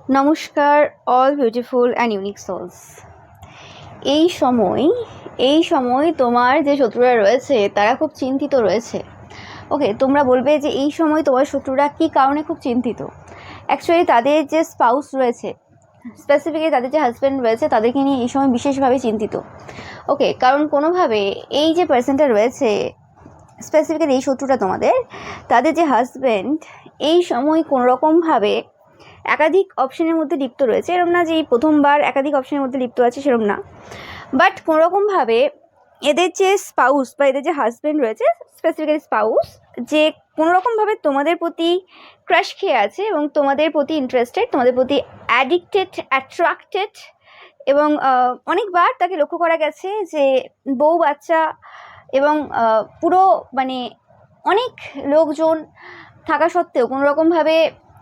নমস্কার all beautiful and unique souls. এই সময় তোমার যে শত্রুরা রয়েছে তারা খুব চিন্তিত রয়েছে। ওকে, তোমরা বলবে যে এই সময় তোমার শত্রুরা কী কারণে খুব চিন্তিত। অ্যাকচুয়ালি তাদের যে স্পাউস রয়েছে, স্পেসিফিক্যালি তাদের যে হাজব্যান্ড রয়েছে, তাদেরকে নিয়ে এই সময় বিশেষভাবে চিন্তিত। ওকে, কারণ কোনোভাবে এই যে পার্সনটা রয়েছে, স্পেসিফিক্যালি এই শত্রুটা তোমাদের, তাদের যে হাজব্যান্ড এই সময় কোনোরকমভাবে একাধিক অপশনের মধ্যে লিপ্ত রয়েছে। এরকম না যে এই প্রথমবার একাধিক অপশনের মধ্যে লিপ্ত আছে, সেরকম না, বাট কোনোরকমভাবে এদের যে স্পাউস বা এদের যে হাজব্যান্ড রয়েছে, স্পেসিফিক্যালি স্পাউস, যে কোনোরকমভাবে তোমাদের প্রতি ক্রাশ খেয়ে আছে এবং তোমাদের প্রতি ইন্টারেস্টেড, তোমাদের প্রতি অ্যাডিক্টেড, অ্যাট্রাক্টেড। এবং অনেকবার তাকে লক্ষ্য করা গেছে যে বউ বাচ্চা এবং পুরো মানে অনেক লোকজন থাকা সত্ত্বেও কোনোরকমভাবে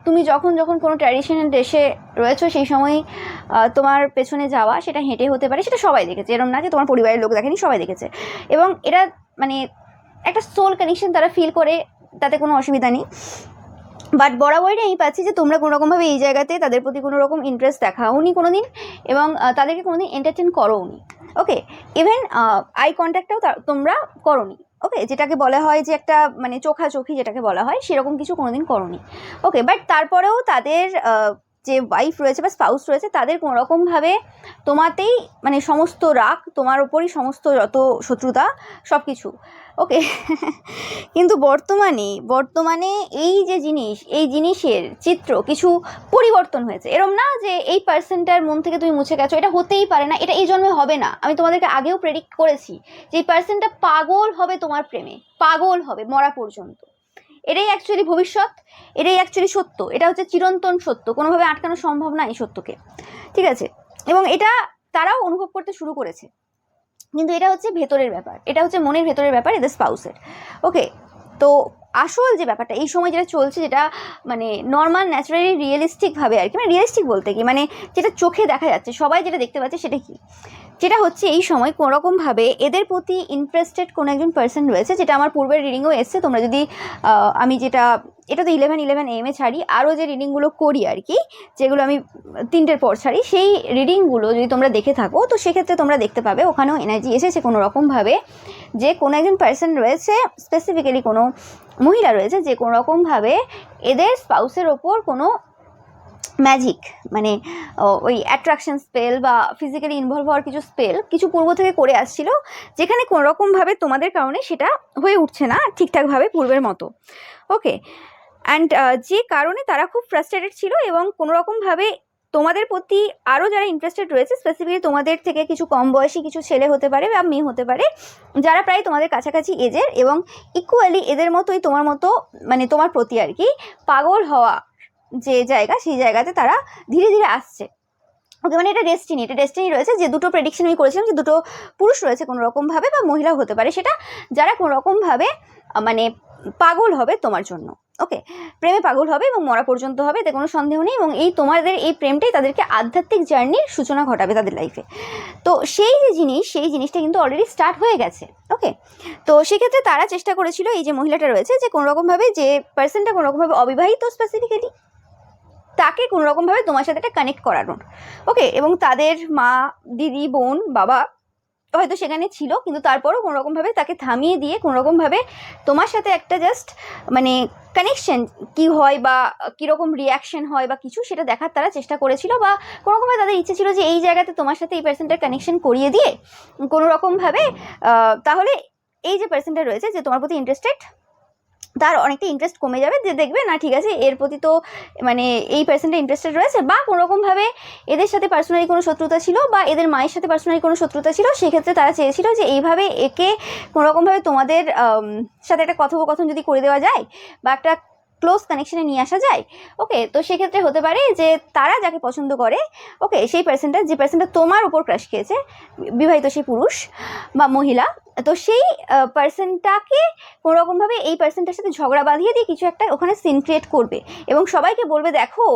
তুমি যখন কোনো ট্র্যাডিশনাল ড্রেসে রয়েছো, সেই সময় তোমার পেছনে যাওয়া, সেটা হেঁটে হতে পারে, সেটা সবাই দেখেছে। এরকম না যে তোমার পরিবারের লোক দেখেনি, সবাই দেখেছে। এবং এটা মানে একটা সোল কানেকশন তারা ফিল করে, তাতে কোনো অসুবিধা নেই। বাট বরাবরই আমি পাচ্ছি যে তোমরা কোনোরকমভাবে এই জায়গাতে তাদের প্রতি কোনো রকম ইন্টারেস্ট দেখাওনি কোনো দিন, এবং তাদেরকে কোনো দিন এন্টারটেন করোনি। ওকে, ইভেন আই কন্ট্যাক্টটাও তোমরা করোনি। ওকে, যেটাকে বলা হয় যে একটা মানে চোখাচোখি যেটাকে বলা হয়, সেরকম কিছু কোনোদিন করোনি। ওকে, বাট তারপরেও তাদের যে ওয়াইফ রয়েছে বা স্পাউস রয়েছে, তাদের কোনোরকমভাবে তোমাতেই মানে সমস্ত রাগ, তোমার ওপরই সমস্ত যত শত্রুতা, সব কিছু। ওকে কিন্তু বর্তমানে এই যে জিনিস, এই জিনিসের চিত্র কিছু পরিবর্তন হয়েছে। এরম না যে এই পার্সনটার মন থেকে তুমি মুছে গেছো, এটা হতেই পারে না, এটা এই জন্মে হবে না। আমি তোমাদেরকে আগেও প্রেডিক্ট করেছি যে এই পার্সনটা পাগল হবে তোমার প্রেমে, পাগল হবে মরা পর্যন্ত। এটাই অ্যাকচুয়ালি ভবিষ্যৎ, এটাই অ্যাকচুয়ালি সত্য, এটা হচ্ছে চিরন্তন সত্য, কোনোভাবে আটকানো সম্ভব না এই সত্যকে, ঠিক আছে? এবং এটা তারাও অনুভব করতে শুরু করেছে, কিন্তু এটা হচ্ছে ভেতরের ব্যাপার, এটা হচ্ছে মনের ভেতরের ব্যাপার এদের স্পাউসের। ওকে, তো আসল যে ব্যাপারটা এই সময় যেটা চলছে, যেটা মানে নর্মাল ন্যাচারালি রিয়েলিস্টিকভাবে আর কি, মানে রিয়েলিস্টিক বলতে কি মানে যেটা চোখে দেখা যাচ্ছে, সবাই যেটা দেখতে পাচ্ছে, সেটা কি, যেটা হচ্ছে এই সময় কোনোরকমভাবে এদের প্রতি ইন্টারেস্টেড কোনো একজন পার্সন রয়েছে, যেটা আমার পূর্বের রিডিংও এসছে। তোমরা যদি আমি যেটা, এটা তো 11 AM ছাড়ি, আরও যে রিডিংগুলো করি আর কি, যেগুলো আমি 3টের পর ছাড়ি, সেই রিডিংগুলো যদি তোমরা দেখে থাকো, তো সেক্ষেত্রে তোমরা দেখতে পাবে ওখানেও এনার্জি এসেছে কোনো রকমভাবে, যে কোনো একজন পার্সন রয়েছে, স্পেসিফিক্যালি কোনো মহিলা রয়েছে, যে কোনো রকমভাবে এদের স্পাউসের ওপর কোনো ম্যাজিক মানে ওই অ্যাট্রাকশন স্পেল বা ফিজিক্যালি ইনভলভ হওয়ার কিছু স্পেল কিছু পূর্ব থেকে করে আসছিল, যেখানে কোনোরকমভাবে তোমাদের কারণে সেটা হয়ে উঠছে না ঠিকঠাকভাবে পূর্বের মতো। ওকে, অ্যান্ড যে কারণে তারা খুব ফ্রাস্ট্রেটেড ছিল, এবং কোনোরকমভাবে তোমাদের প্রতি আরও যারা ইন্টারেস্টেড রয়েছে, স্পেসিফিক্যালি তোমাদের থেকে কিছু কম বয়সী কিছু ছেলে হতে পারে বা মেয়ে হতে পারে, যারা প্রায় তোমাদের কাছাকাছি এজের এবং ইকুয়ালি এদের মতোই তোমার মতো মানে তোমার প্রতি আর কি পাগল হওয়া যে জায়গা, সেই জায়গাতে তারা ধীরে ধীরে আসছে। ওকে, মানে এটা ডেস্টিনি রয়েছে। যে দুটো প্রেডিকশন আমি করেছিলাম, যে দুটো পুরুষ রয়েছে কোনো রকমভাবে, বা মহিলাও হতে পারে সেটা, যারা কোনো রকমভাবে মানে পাগল হবে তোমার জন্য। ওকে, প্রেমে পাগল হবে এবং মরা পর্যন্ত হবে, এতে কোনো সন্দেহ নেই। এবং এই তোমাদের এই প্রেমটাই তাদেরকে আধ্যাত্মিক জার্নির সূচনা ঘটাবে তাদের লাইফে। তো সেই যে জিনিস, সেই জিনিসটা কিন্তু অলরেডি স্টার্ট হয়ে গেছে। ওকে, তো সেক্ষেত্রে তারা চেষ্টা করেছিল, এই যে মহিলাটা রয়েছে, যে কোনো রকমভাবে যে পার্সনটা কোনো রকমভাবে অবিবাহিত, স্পেসিফিক্যালি তাকে কোনো রকমভাবে তোমার সাথে একটা কানেক্ট করানোর। ওকে, এবং তাদের মা, দিদি, বোন, বাবা হয়তো সেখানে ছিল, কিন্তু তারপরও কোনো রকমভাবে তাকে থামিয়ে দিয়ে কোনো রকমভাবে তোমার সাথে একটা জাস্ট মানে কানেকশন কি হয় বা কীরকম রিয়াকশন হয় বা কিছু, সেটা দেখার তারা চেষ্টা করেছিল, বা কোনো রকমভাবে তাদের ইচ্ছে ছিল যে এই জায়গাতে তোমার সাথে এই পার্সনটার কানেকশন করিয়ে দিয়ে কোনো রকমভাবে তাহলে এই যে পার্সনটা রয়েছে, যে তোমার প্রতি ইন্টারেস্টেড, তার অনেকটা ইন্টারেস্ট কমে যাবে, যে দেখবে না ঠিক আছে এর প্রতি তো মানে এই পার্সনটা ইন্টারেস্টেড রয়েছে, বা কোনোরকমভাবে এদের সাথে পার্সোনালি কোনো শত্রুতা ছিল, বা এদের মায়ের সাথে পার্সোনালি কোনো শত্রুতা ছিল। সেক্ষেত্রে তারা চেয়েছিল যে এইভাবে একে কোনোরকমভাবে তোমাদের সাথে একটা কথোপকথন যদি করে দেওয়া যায়, বা একটা ক্লোজ কানেকশানে নিয়ে আসা যায়। ওকে, তো সেক্ষেত্রে হতে পারে যে তারা যাকে পছন্দ করে, ওকে, সেই পার্সনটা, যে পার্সনটা তোমার উপর ক্রাশ খেয়েছে, বিবাহিত সেই পুরুষ বা মহিলা, তো সেই পার্সনটাকে কোনোরকমভাবে এই পার্সনটার সাথে ঝগড়া বাঁধিয়ে দিয়ে কিছু একটা ওখানে সিন ক্রিয়েট করবে, এবং সবাইকে বলবে দেখো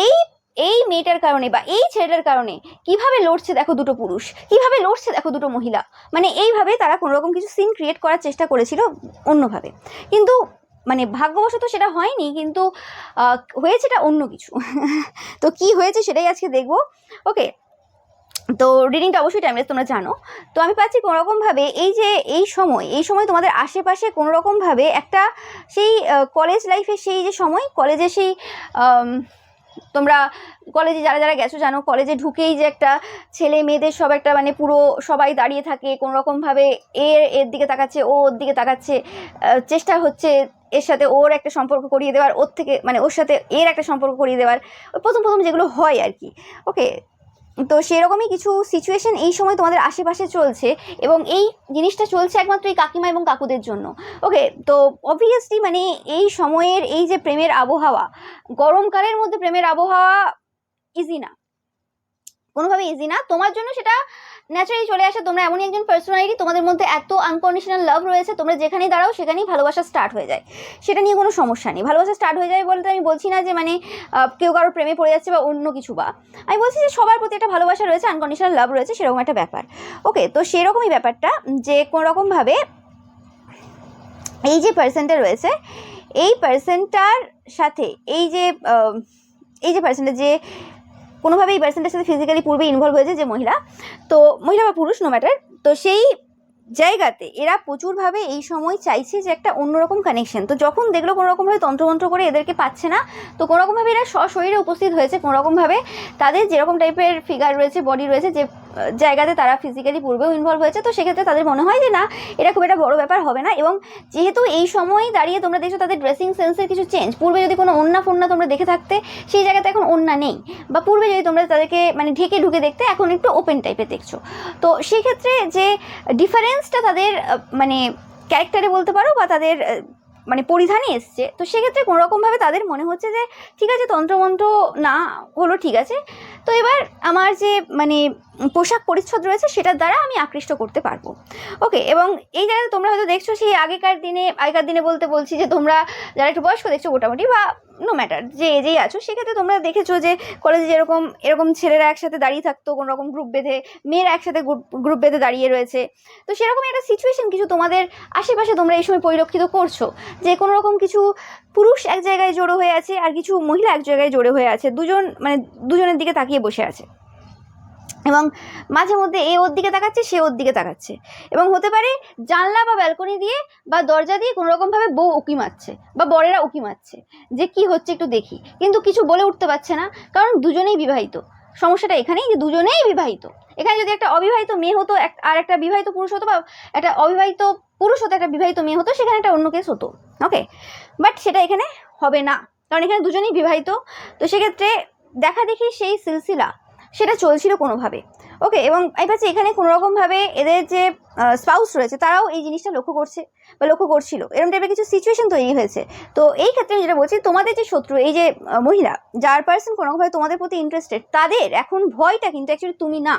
এই এই মেয়েটার কারণে বা এই ছেলেটার কারণে কিভাবে লড়ছে দেখো দুটো পুরুষ, কিভাবে লড়ছে দেখো দুটো মহিলা। মানে এইভাবে তারা কোনোরকম কিছু সিন ক্রিয়েট করার চেষ্টা করেছিল অন্যভাবে, কিন্তু মানে ভাগ্যবশত সেটা হয়নি, কিন্তু হয়েছে এটা অন্য কিছু। তো কি হয়েছে সেটাই আজকে দেখবো। ওকে, তো রিডিংটা অবশ্যই টাইমলেস, তোমরা জানো। তো আমি পাচ্ছি কোনোরকমভাবে এই যে এই সময় তোমাদের আশেপাশে কোনোরকমভাবে একটা সেই কলেজ লাইফের সেই যে সময়, কলেজে সেই তোমরা কলেজে যারা যারা গেছো জানো, কলেজে ঢুকেই যে একটা ছেলে মেয়েদের সব একটা মানে পুরো সবাই দাঁড়িয়ে থাকে কোনোরকমভাবে, এর দিকে তাকাচ্ছে, ওর দিকে তাকাচ্ছে, চেষ্টা হচ্ছে এর সাথে ওর একটা সম্পর্ক করিয়ে দেওয়ার, ওর থেকে মানে ওর সাথে এর একটা সম্পর্ক করিয়ে দেওয়ার, প্রথম প্রথম যেগুলো হয় আর কি। ওকে, তো সেরকমই কিছু সিচুয়েশন এই সময় তোমাদের আশেপাশে চলছে, এবং এই জিনিসটা চলছে একমাত্র এই কাকিমা এবং কাকুদের জন্য। ওকে, তো অবভিয়াসলি মানে এই সময়ের এই যে প্রেমের আবহাওয়া, গরমকালের মধ্যে প্রেমের আবহাওয়া ইজি না, কোনোভাবে ইজি না তোমার জন্য, সেটা ন্যাচারালি চলে আসে। তোমরা এমনই একজন পার্সোনালিটি, তোমাদের মধ্যে এত আনকন্ডিশনাল লাভ রয়েছে, তোমরা যেখানেই দাঁড়াও সেখানেই ভালোবাসা স্টার্ট হয়ে যায়, সেটা নিয়ে কোনো সমস্যা নেই। ভালোবাসা স্টার্ট হয়ে যায় বলতে আমি বলছি না যে মানে কেউ কারোর প্রেমে পড়ে যাচ্ছে বা অন্য কিছু, বা আমি বলছি যে সবার প্রতি একটা ভালোবাসা রয়েছে, আনকন্ডিশনাল লাভ রয়েছে, সেরকম একটা ব্যাপার। ওকে, তো সেরকমই ব্যাপারটা যে কোনোরকমভাবে এই যে পার্সনটা রয়েছে, এই পার্সনটার সাথে এই যে পার্সনটা যে কোনোভাবে এই পার্সনটার সাথে ফিজিক্যালি পূর্বে ইনভলভ হয়েছে যে মহিলা, তো মহিলা বা পুরুষ নো ম্যাটার, তো সেই জায়গাতে এরা প্রচুরভাবে এই সময় চাইছে যে একটা অন্যরকম কানেকশন। তো যখন দেখলো কোনোরকমভাবে তন্ত্রমন্ত্র করে এদেরকে পাচ্ছে না, তো কোনোরকমভাবে এরা সশরীরে উপস্থিত হয়েছে, কোনোরকমভাবে তাদের যেরকম টাইপের ফিগার রয়েছে, বডি রয়েছে, যে জায়গাতে তারা ফিজিক্যালি পূর্বেও ইনভলভ হয়েছে, তো সেক্ষেত্রে তাদের মনে হয় যে না, এটা খুব একটা বড় ব্যাপার হবে না। এবং যেহেতু এই সময় দাঁড়িয়ে তোমরা দেখছো তাদের ড্রেসিং সেন্সের কিছু চেঞ্জ, পূর্বে যদি কোনো ওন্না ফোন্না তোমরা দেখে থাকতে, সেই জায়গাতে এখন ওন্না নেই, বা পূর্বে যদি তোমরা তাদেরকে মানে ঢেকে ঢুকে দেখতে, এখন একটু ওপেন টাইপের দেখছো। তো সেক্ষেত্রে যে ডিফারেন্সটা তাদের মানে ক্যারেক্টারে বলতে পারো, বা তাদের মানে পরিধানে এসছে, তো সেক্ষেত্রে কোনোরকমভাবে তাদের মনে হচ্ছে যে ঠিক আছে, তন্ত্রমন্ত্র না হলো ঠিক আছে, তো এবার আমার যে মানে পোশাক পরিচ্ছদ রয়েছে সেটার দ্বারা আমি আকৃষ্ট করতে পারবো। ওকে, এবং এই জায়গায় তোমরা হয়তো দেখছো সেই আগেকার দিনে বলতে বলছি যে তোমরা যারা একটু বয়স্ক দেখছো মোটামুটি, বা নো ম্যাটার যে এজেই আছো, সেক্ষেত্রে তোমরা দেখেছো যে কলেজে এরকম ছেলেরা একসাথে দাঁড়িয়ে থাকতো কোনো রকম গ্রুপ বেঁধে, মেয়েরা একসাথে গ্রুপ বেঁধে দাঁড়িয়ে রয়েছে। তো সেরকমই একটা সিচুয়েশন কিছু তোমাদের আশেপাশে তোমরা এই সময় পরিলক্ষিত করছো, যে কোনো রকম কিছু পুরুষ এক জায়গায় জড়ো হয়ে আছে আর কিছু মহিলা এক জায়গায় জড়ো হয়ে আছে, দুজনের দিকে তাকিয়ে বসে আছে, এবং মাঝে মধ্যে এ ওর দিকে তাকাচ্ছে, সে ওর দিকে তাকাচ্ছে, এবং হতে পারে জানলা বা ব্যালকনি দিয়ে বা দরজা দিয়ে কোনোরকমভাবে বউ উকি মারছে বা বরেরা উকি মারছে যে কি হচ্ছে একটু দেখি, কিন্তু কিছু বলে উঠতে পারছে না, কারণ দুজনেই বিবাহিত। সমস্যাটা এখানেই যে দুজনেই বিবাহিত। এখানে যদি একটা অবিবাহিত মেয়ে হতো আর একটা বিবাহিত পুরুষ হতো, বা একটা অবিবাহিত পুরুষ হতো একটা বিবাহিত মেয়ে হতো, সেখানে একটা অন্য কেস হতো। ওকে, বাট সেটা এখানে হবে না, কারণ এখানে দুজনেই বিবাহিত। তো সেক্ষেত্রে দেখা দেখি সেই সিলসিলা সেটা চলছিল কোনোভাবে। ওকে, এবং এই পাচ্ছে এখানে কোনোরকমভাবে এদের যে স্পাউস রয়েছে তারাও এই জিনিসটা লক্ষ্য করছে বা লক্ষ্য করছিল, এরকম টাইপের কিছু সিচুয়েশন তৈরি হয়েছে। তো এই ক্ষেত্রে আমি যেটা বলছি, তোমাদের যে শত্রু এই যে মহিলা, যার পার্সন কোনোভাবে তোমাদের প্রতি ইন্টারেস্টেড, তাদের এখন ভয়টা কিন্তু অ্যাকচুয়ালি তুমি না।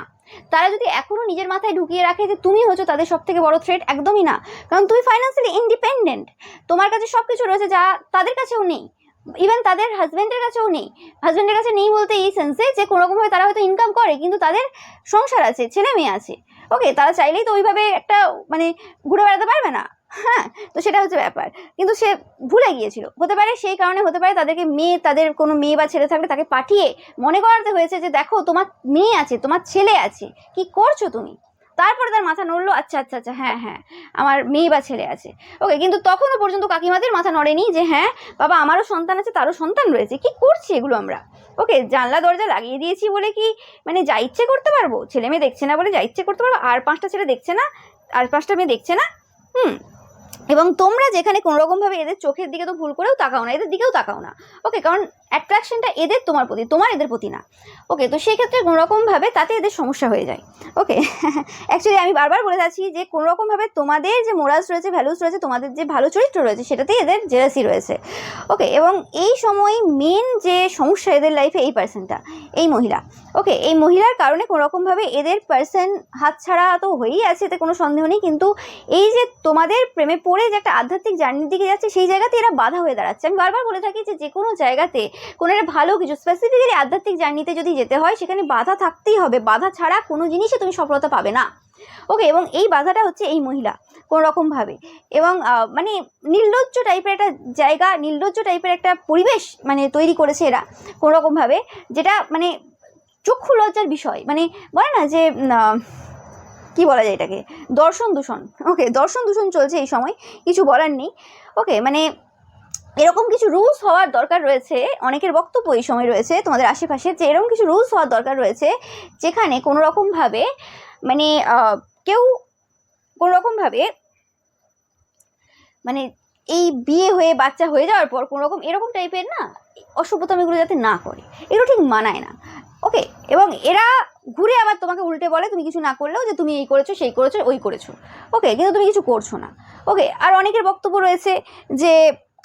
তারা যদি এখনও নিজের মাথায় ঢুকিয়ে রাখে যে তুমি হচ্ছে তাদের সব থেকে বড় থ্রেট, একদমই না, কারণ তুমি ফাইন্যান্সিয়ালি ইন্ডিপেন্ডেন্ট, তোমার কাছে সব কিছু রয়েছে যা তাদের কাছেও নেই, ইভেন তাদের হাজব্যান্ডের কাছেও নেই। হাজব্যান্ডের কাছে নেই বলতে এই সেন্সে যে কোনোরকমভাবে তারা হয়তো ইনকাম করে, কিন্তু তাদের সংসার আছে, ছেলে মেয়ে আছে। ওকে, তারা চাইলেই তো ওইভাবে একটা মানে ঘুরে বেড়াতে পারবে না, হ্যাঁ, তো সেটা হচ্ছে ব্যাপার। কিন্তু সে ভুলে গিয়েছিল, হতে পারে সেই কারণে, হতে পারে তাদের কোনো মেয়ে বা ছেলে থাকলে তাকে পাঠিয়ে মনে করাতে হয়েছে যে দেখো তোমার মেয়ে আছে, তোমার ছেলে আছে, কি করছো তুমি। তারপরে তার মাথা নড়লো, আচ্ছা আচ্ছা আচ্ছা, হ্যাঁ হ্যাঁ আমার মেয়ে বা ছেলে আছে। ওকে, কিন্তু তখনও পর্যন্ত কাকিমাদের মাথা নড়েনি যে হ্যাঁ বাবা আমারও সন্তান আছে, তারও সন্তান রয়েছে, কি করছি এগুলো আমরা। ওকে, জানলা দরজা লাগিয়ে দিয়েছি বলে কি মানে যা ইচ্ছে করতে পারবো, ছেলে মেয়ে দেখছে না বলে যা ইচ্ছে করতে পারবো, আর 5টা ছেলে দেখছে না, আর 5টা মেয়ে দেখছে না। এবং তোমরা যেখানে কোনোরকমভাবে এদের চোখের দিকে তো ভুল করেও তাকাও না, এদের দিকেও তাকাও না। ওকে, কারণ অ্যাট্রাকশনটা এদের তোমার প্রতি, তোমার এদের প্রতি না। ওকে, তো সেই ক্ষেত্রে কোনোরকমভাবে তাতে এদের সমস্যা হয়ে যায়। ওকে, অ্যাকচুয়ালি আমি বারবার বলে যাচ্ছি যে কোনোরকমভাবে তোমাদের যে মোরালস রয়েছে, ভ্যালুস রয়েছে, তোমাদের যে ভালো চরিত্র রয়েছে, সেটাতেই এদের জেলাসি রয়েছে। ওকে, এবং এই সময় মেন যে সমস্যা এদের লাইফে, এই পার্সনটা, এই মহিলা। ওকে, এই মহিলার কারণে কোনোরকমভাবে এদের পার্সন হাতছাড়া তো হয়েই আছে, এতে কোনো সন্দেহ নেই, কিন্তু এই যে তোমাদের প্রেমে পড়ে যে একটা আধ্যাত্মিক জার্নির দিকে যাচ্ছে, সেই জায়গাতে এরা বাধা হয়ে দাঁড়াচ্ছে। আমি বারবার বলে থাকি যে কোনো জায়গাতে কোনো একটা ভালো কিছু স্পেসিফিক্যালি আধ্যাত্মিক জার্নিতে যদি যেতে হয়, সেখানে বাধা থাকতেই হবে, বাধা ছাড়া কোনো জিনিসে তুমি সফলতা পাবে না। ওকে, এবং এই বাধাটা হচ্ছে এই মহিলা কোনো রকমভাবে, এবং মানে নির্লজ্জ টাইপের একটা জায়গা, নির্লজ্জ টাইপের একটা পরিবেশ মানে তৈরি করেছে এরা কোনো রকমভাবে, যেটা মানে চক্ষু লজ্জার বিষয়। মানে বলে না যে কি বলা যায় এটাকে, দর্শন দূষণ। ওকে, দর্শন দূষণ চলছে এই সময়, কিছু বলার নেই। ওকে, মানে এরকম কিছু রুলস হওয়ার দরকার রয়েছে, অনেকের বক্তব্য এই সময় রয়েছে তোমাদের আশেপাশে, যে এরকম কিছু রুলস হওয়ার দরকার রয়েছে যেখানে কোনো রকমভাবে মানে কেউ কোনো রকমভাবে মানে এই বিয়ে হয়ে বাচ্চা হয়ে যাওয়ার পর কোনো রকম এরকম টাইপের না অসভ্যতামিগুলো যাতে না করে, এগুলো ঠিক মানায় না। ওকে, এবং এরা ঘুরে আবার তোমাকে উল্টে বলে তুমি কিছু না করলেও যে তুমি এই করেছো সেই করেছো ওই করেছো। ওকে, কিন্তু তুমি কিছু করছো না। ওকে, আর অনেকের বক্তব্য রয়েছে যে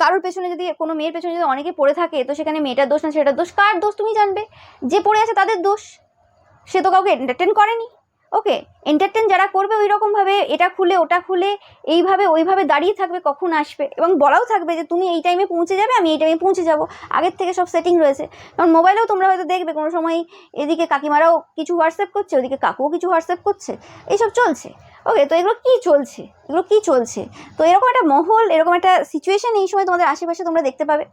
কারোর পেছনে যদি, কোনো মেয়ের পেছনে যদি অনেকে পড়ে থাকে তো সেখানে মেয়েটার দোষ না সেটার দোষ, কার দোষ তুমি জানবে? যে পড়ে আছে তাদের দোষ, সে তো কাউকে এন্টারটেন করেনি। ওকে, এন্টারটেন যারা করবে ওই রকমভাবে এটা খুলে ওটা খুলে এইভাবে ওইভাবে দাঁড়িয়ে থাকবে কখন আসবে, এবং বলাও থাকবে যে তুমি এই টাইমে পৌঁছে যাবে, আমি এই টাইমে পৌঁছে যাব, আগের থেকে সব সেটিং রয়েছে। কারণ মোবাইলেও তোমরা হয়তো দেখবে কোনো সময় এদিকে কাকিমারাও কিছু হোয়াটসঅ্যাপ করছে, ওদিকে কাকুও কিছু হোয়াটসঅ্যাপ করছে, এইসব চলছে। ওকে, তো এগুলো কি চলছে, এগুলো কি চলছে? তো এরকম একটা মহল, এরকম একটা সিচুয়েশন এই সময় তোমাদের আশেপাশে তোমরা দেখতে পাবে।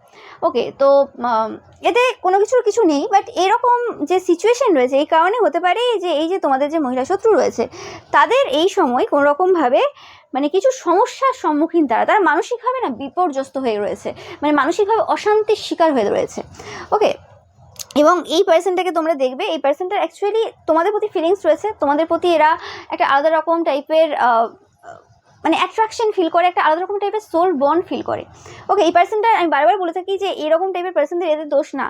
ওকে, তো এতে কোনো কিছুর কিছু নেই, বাট এরকম যে সিচুয়েশন রয়েছে এই কারণে হতে পারে যে এই যে তোমাদের যে মহিলা শত্রু রয়েছে তাদের এই সময় কোনো রকমভাবে মানে কিছু সমস্যার সম্মুখীন, তারা মানসিকভাবে না বিপর্যস্ত হয়ে রয়েছে, মানে মানসিকভাবে অশান্তির শিকার হয়ে রয়েছে। ওকে, এবং এই পার্সনটাকে তোমরা দেখবে, এই পার্সনটার অ্যাকচুয়ালি তোমাদের প্রতি ফিলিংস রয়েছে, তোমাদের প্রতি এরা একটা আলাদা রকম টাইপের মানে অ্যাট্রাকশন ফিল করে, একটা আলাদা রকম টাইপের সোল বন্ড ফিল করে। ওকে, এই পার্সনটা আমি বারবার বলে থাকি যে এরকম টাইপের পার্সনদের এদের দোষ না,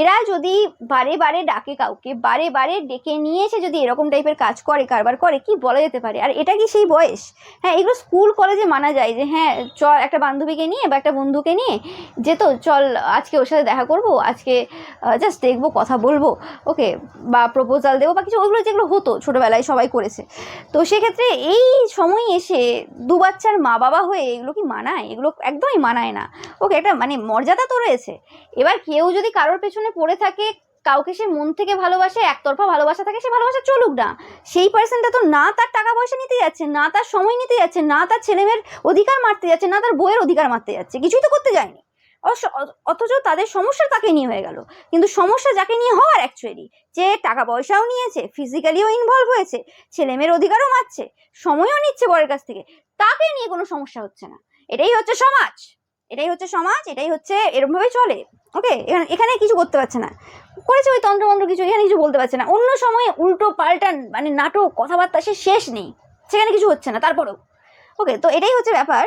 এরা যদি বারে বারে ডাকে কাউকে, বারে বারে ডেকে নিয়েছে যদি এরকম টাইপের কাজ করে, কারবার করে, কি বলা যেতে পারে? আর এটা কি সেই বয়স? হ্যাঁ, এগুলো স্কুল কলেজে মানা যায় যে হ্যাঁ চল একটা বান্ধবীকে নিয়ে বা একটা বন্ধুকে নিয়ে যেত, চল আজকে ওর সাথে দেখা করবো, আজকে জাস্ট দেখবো, কথা বলবো, ওকে, বা প্রপোজাল দেবো বা কিছু, ওইগুলো যেগুলো হতো ছোটোবেলায় সবাই করেছে। তো সেক্ষেত্রে এই সময় এসে দু বাচ্চার মা বাবা হয়ে এগুলো কি মানায়? এগুলো একদমই মানায় না। ওকে, একটা মানে মর্যাদা তো রয়েছে। এবার কেউ যদি কারোর পেছনে পড়ে থাকে, কাউকে সে মন থেকে ভালোবাসে, একতরফা ভালোবাসা থাকে, সে ভালোবাসা চলুক না। সেই পার্সনটা তো না তার টাকা পয়সা নিতে যাচ্ছে, না তার সময় নিতে যাচ্ছে, না তার ছেলেমেয়ের অধিকার মারতে যাচ্ছে, না তার বইয়ের অধিকার মারতে যাচ্ছে, কিছুই তো করতে যায়নি। অথচ তাদের সমস্যা তাকে নিয়ে হয়ে গেল। কিন্তু সমস্যা যাকে নিয়ে হওয়ার অ্যাকচুয়ালি, যে টাকা পয়সাও নিয়েছে, ফিজিক্যালিও ইনভলভ হয়েছে, ছেলেমেয়ের অধিকারও মারছে, সময়ও নিচ্ছে বরের কাছ থেকে, তাকে নিয়ে কোনো সমস্যা হচ্ছে না। এটাই হচ্ছে সমাজ, এটাই হচ্ছে সমাজ, এটাই হচ্ছে, এরকমভাবেই চলে। ওকে, এখানে কিছু করতে পারছে না, করেছে ওই তন্ত্রমন্ত্র কিছু, এখানে কিছু বলতে পারছে না। অন্য সময় উল্টো পাল্টা মানে নাটক কথাবার্তা সে শেষ নেই, সেখানে কিছু হচ্ছে না তারপরেও। ওকে, তো এটাই হচ্ছে ব্যাপার।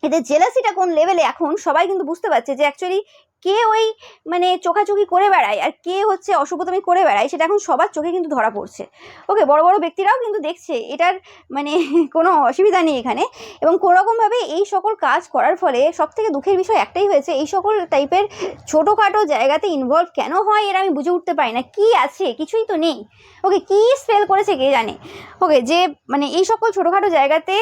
এদের জেলাসিটা কোন লেভেলে এখন সবাই কিন্তু বুঝতে পারছে যে অ্যাকচুয়ালি কে ওই মানে চোখাচোখি করে বেড়ায় আর কে হচ্ছে অসভ্যতামি করে বেড়ায়, সেটা এখন সবার চোখে কিন্তু ধরা পড়ছে। ওকে, বড় বড় ব্যক্তিরাও কিন্তু দেখছে এটার মানে কোনো অসুবিধা নেই এখানে। এবং কোনোরকমভাবে এই সকল কাজ করার ফলে সবথেকে দুঃখের বিষয় একটাই হয়েছে, এই সকল টাইপের ছোটোখাটো জায়গাতে ইনভলভ কেন হয় এরা আমি বুঝে উঠতে পারি না। কি আছে? কিছুই তো নেই। ওকে, কি স্পেল করেছে কে জানে। ওকে, যে মানে এই সকল ছোটোখাটো জায়গাতে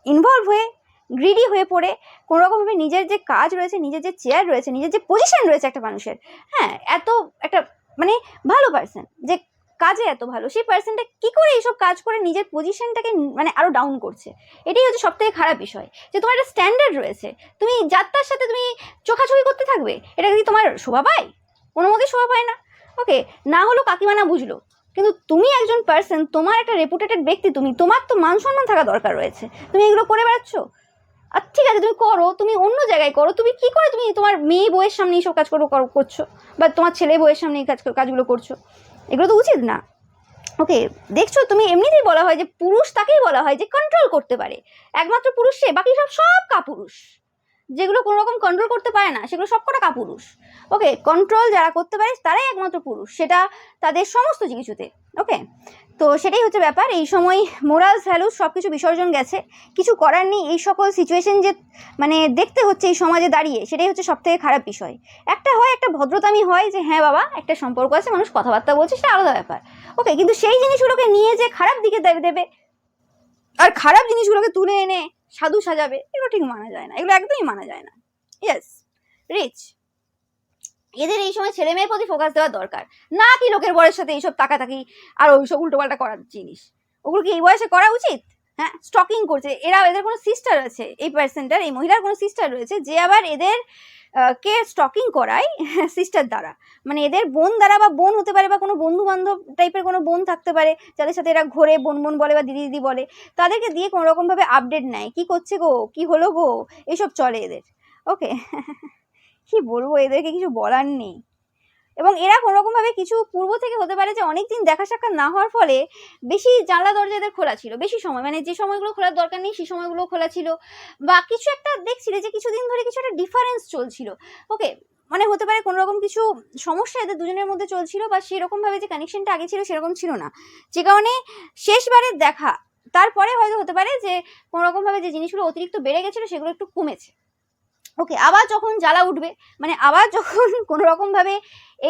ইনভলভ হয়ে গ্রিডি হয়ে পড়ে কোনোরকমভাবে নিজের যে কাজ রয়েছে, নিজের যে চেয়ার রয়েছে, নিজের যে পজিশন রয়েছে একটা মানুষের, হ্যাঁ এত একটা মানে ভালো পার্সন যে কাজে এত ভালো, সেই পার্সনটা কী করে এইসব কাজ করে নিজের পজিশনটাকে মানে আরও ডাউন করছে। এটাই হচ্ছে সবথেকে খারাপ বিষয়, যে তোমার একটা স্ট্যান্ডার্ড রয়েছে, তুমি যাত্রার সাথে তুমি চোখাচোখি করতে থাকবে, এটা কি তোমার শোভা পায়? কোনো মতেই শোভা পায় না। ওকে, না হলো কাকিমা না বুঝলো, কিন্তু তুমি একজন পার্সন, তোমার একটা রেপুটেটেড ব্যক্তি, তুমি, তোমার তো মান সম্মান থাকা দরকার রয়েছে, তুমি এগুলো করে বেড়াচ্ছ। আর ঠিক আছে তুমি করো, তুমি অন্য জায়গায় করো, তুমি কি করে তুমি তোমার মেয়ে বউয়ের সামনে এইসব কাজ করছো, বা তোমার ছেলে বউয়ের সামনে এই কাজগুলো করছো? এগুলো তো উচিত না। ওকে, দেখছো তুমি এমনিতেই বলা হয় যে পুরুষ তাকেই বলা হয় যে কন্ট্রোল করতে পারে, একমাত্র পুরুষ সে, বাকি সব কাপুরুষ। যেগুলো কোনো রকম কন্ট্রোল করতে পারে না সেগুলো সবকটা কাপুরুষ। ওকে, কন্ট্রোল যারা করতে পারে তারাই একমাত্র পুরুষ, সেটা তাদের সমস্ত কিছুতে। ওকে, তো সেটাই হচ্ছে ব্যাপার। এই সময় মোরালস ভ্যালুস সব কিছু বিসর্জন গেছে, কিছু করার নেই। এই সকল সিচুয়েশন যে মানে দেখতে হচ্ছে এই সমাজে দাঁড়িয়ে, সেটাই হচ্ছে সবথেকে খারাপ বিষয়। একটা হয় একটা ভদ্রতামি হয় যে হ্যাঁ বাবা একটা সম্পর্ক আছে, মানুষ কথাবার্তা বলছে, সেটা আলাদা ব্যাপার। ওকে, কিন্তু সেই জিনিসগুলোকে নিয়ে যে খারাপ দিকে দেবে আর খারাপ জিনিসগুলোকে তুলে এনে সাধু সাজাবে, এগুলো ঠিক মানা যায় না, এগুলো একদমই মানা যায় না। ইয়েস, রিচ এদের এই সময় ছেলে মেয়ের প্রতি ফোকাস দেওয়া দরকার, না কি লোকের বরের সাথে এইসব তাকাতাকি আর ওইসব উল্টোপাল্টা করার জিনিস। ওগুলো কি এই বয়সে করা উচিত? হ্যাঁ, স্টকিং করছে এরা, এদের কোনো সিস্টার আছে, এই পার্সনটার, এই মহিলার কোনো সিস্টার রয়েছে যে আবার এদের কে স্টকিং করায় সিস্টার দ্বারা, মানে এদের বোন দ্বারা, বা বোন হতে পারে, বা কোনো বন্ধু বান্ধব টাইপের কোনো বোন থাকতে পারে যাদের সাথে এরা ঘোরে, বোন বোন বলে বা দিদি দিদি বলে, তাদেরকে দিয়ে কোনো রকমভাবে আপডেট নেয়, কি করছে গো, কি হলো গো, এইসব চলে এদের। ওকে কি বলবো, এদেরকে কিছু বলার নেই। এবং এরা কোনোরকমভাবে কিছু পূর্ব থেকে হতে পারে যে অনেকদিন দেখা সাক্ষাৎ না হওয়ার ফলে বেশি জানলা দরজা এদের খোলা ছিল, বেশি সময়, মানে যে সময়গুলো খোলার দরকার নেই সেই সময়গুলো খোলা ছিল, বা কিছু একটা দেখছিলে যে কিছুদিন ধরে কিছু একটা ডিফারেন্স চলছিল। ওকে, মানে হতে পারে কোনো রকম কিছু সমস্যা এদের দুজনের মধ্যে চলছিল, বা সেরকমভাবে যে কানেকশনটা আগে ছিল সেরকম ছিল না, যে কারণে শেষবারের দেখা তারপরে হয়তো হতে পারে যে কোনো রকমভাবে যে জিনিসগুলো অতিরিক্ত বেড়ে গেছিলো সেগুলো একটু কমেছে। ওকে, আবার যখন জ্বালা উঠবে, মানে আবার যখন কোনো রকমভাবে